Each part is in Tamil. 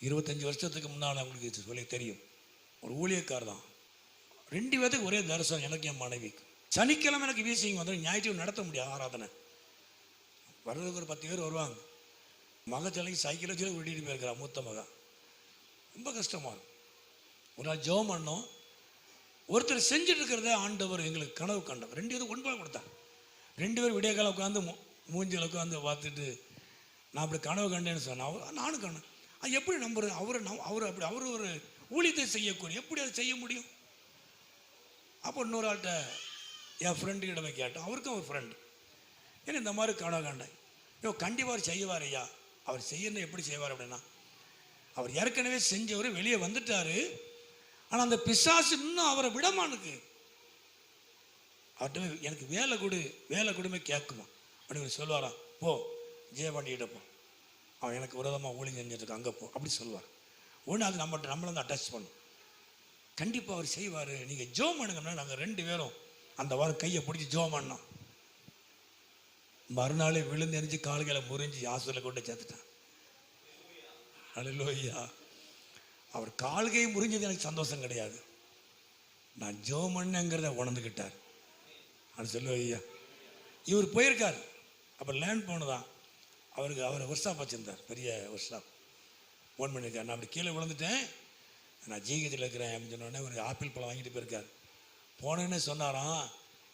25 வருஷத்துக்கு முன்னால் அவங்களுக்கு சொல்லி தெரியும். ஒரு ஊழியக்கார் தான். 2 பேருக்கு ஒரே தரிசனம், எனக்கு என் மனைவிக்கு. சனிக்கிழமை எனக்கு வீசிங் வந்து ஞாயிற்று நடத்த முடியாது ஆராதனை. வர்றதுக்கு ஒரு 10 பேர் வருவாங்க. மகச்சலைக்கு சைக்கிள் வச்சு விட்டிட்டு போயிருக்கிறா மூத்த மகா. ரொம்ப கஷ்டமாக இருக்கும். ஒரு நாள் ஜெபம் பண்ணோம். ஒருத்தர் செஞ்சுட்டு இருக்கிறத ஆண்டவர் எங்களுக்கு கனவு கண்டவர். 2 பேரும் ஒன்பது கொடுத்தார். 2 பேர் விடிய காலம் உட்காந்து மூஞ்சில் உட்காந்து பார்த்துட்டு நான் அப்படி கனவு கண்டேன்னு சொன்னேன். நானும் கண்டேன். அது எப்படி நம்புறது? அவர் ஒரு ஊழியத்தை செய்யக்கூடிய எப்படி அதை செய்ய முடியும்? அப்போ இன்னொரு ஆள்கிட்ட என் ஃப்ரெண்டுக்கிட்ட போய் கேட்டேன். அவருக்கும் ஒரு ஃப்ரெண்டு. ஏன்னா இந்த மாதிரி கனவு கண்டேன். கண்டிப்பாக அவர் செய்வார் ஐயா. அவர் செய்யணும் எப்படி செய்வார் அப்படின்னா, அவர் ஏற்கனவே செஞ்சவர் வெளியே வந்துட்டார். ஆனால் அந்த பிசாசு இன்னும் அவரை விடமானுக்கு. அவர்கிட்ட எனக்கு வேலை கொடுமை கேட்குமா அப்படின்னு சொல்லுவாராம். போ ஜெயபாண்டிகிட்ட போ, அவன் எனக்கு விரோதமாக ஊழியம் செஞ்சிருக்கு, அங்கே போ அப்படி சொல்லுவார். ஒன்று அது நம்மளை வந்து அட்டாச் பண்ணும். கண்டிப்பாக அவர் செய்வார், நீங்கள் ஜோம் பண்ணுங்கன்னா. நாங்கள் 2 பேரும் அந்த வாரம் கையை பிடிச்சி ஜோம் பண்ணோம். மறுநாளே விழுந்து எரிஞ்சு கால்களை முறிஞ்சு ஹாஸ்பிட்டலில் கொண்டு சேர்த்துட்டான். அல்லேலூயா. அவர் கால்கை முறிஞ்சது எனக்கு சந்தோஷம் கிடையாது, நான் ஜோம் பண்ணேங்கிறத உணர்ந்துக்கிட்டார். அது சொல்லுவையா. இவர் போயிருக்கார். அப்போ லேண்ட் போனதான் அவர் ஒர்க் ஷாப் வச்சுருந்தார், பெரிய ஒர்க் ஷாப். ஃபோன் பண்ணியிருக்கார். நான் அப்படி கீழே விழுந்துட்டேன், நான் ஜிஹெச்சில் இருக்கிறேன் அப்படின்னு சொன்னோடனே ஒரு ஆப்பிள் பழம் வாங்கிட்டு போயிருக்கார். போனேன்னு சொன்னாராம்,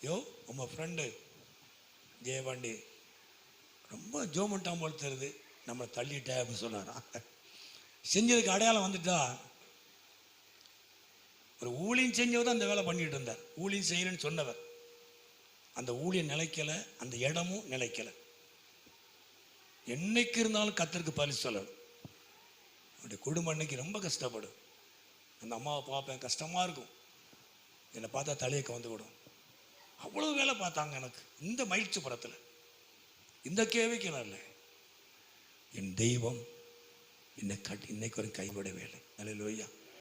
யோ உங்கள் ஃப்ரெண்டு ஜெயபாண்டி ரொம்ப ஜோமண்டாம் போல் தருது, நம்மளை தள்ளிட்டேன் அப்படின்னு சொன்னாராம். செஞ்சதுக்கு அடையாளம் வந்துட்டா. ஒரு ஊழியம் செஞ்சவர் தான் அந்த வேலை பண்ணிட்டு இருந்தார். ஊழியம் செய்யணும்னு சொன்னவர், அந்த ஊழியம் நிலைக்கலை, அந்த இடமும் நிலைக்கலை. என்னைக்கு இருந்தாலும் கர்த்தருக்கு பரிசு சொல்லணும். அவருடைய குடும்பம் அன்னைக்கு ரொம்ப கஷ்டப்படும். அந்த அம்மாவை பார்ப்பேன், கஷ்டமாக இருக்கும். என்னை பார்த்தா தலையை கவந்து விடும். அவ்வளோ வேலை பார்த்தாங்க எனக்கு இந்த மகிழ்ச்சி படத்தில். இந்த கேள்விக்கு நான் இல்லை, என் தெய்வம் இன்னைக்கு ஒரு கைவிட வேலை. அல்லேலூயா.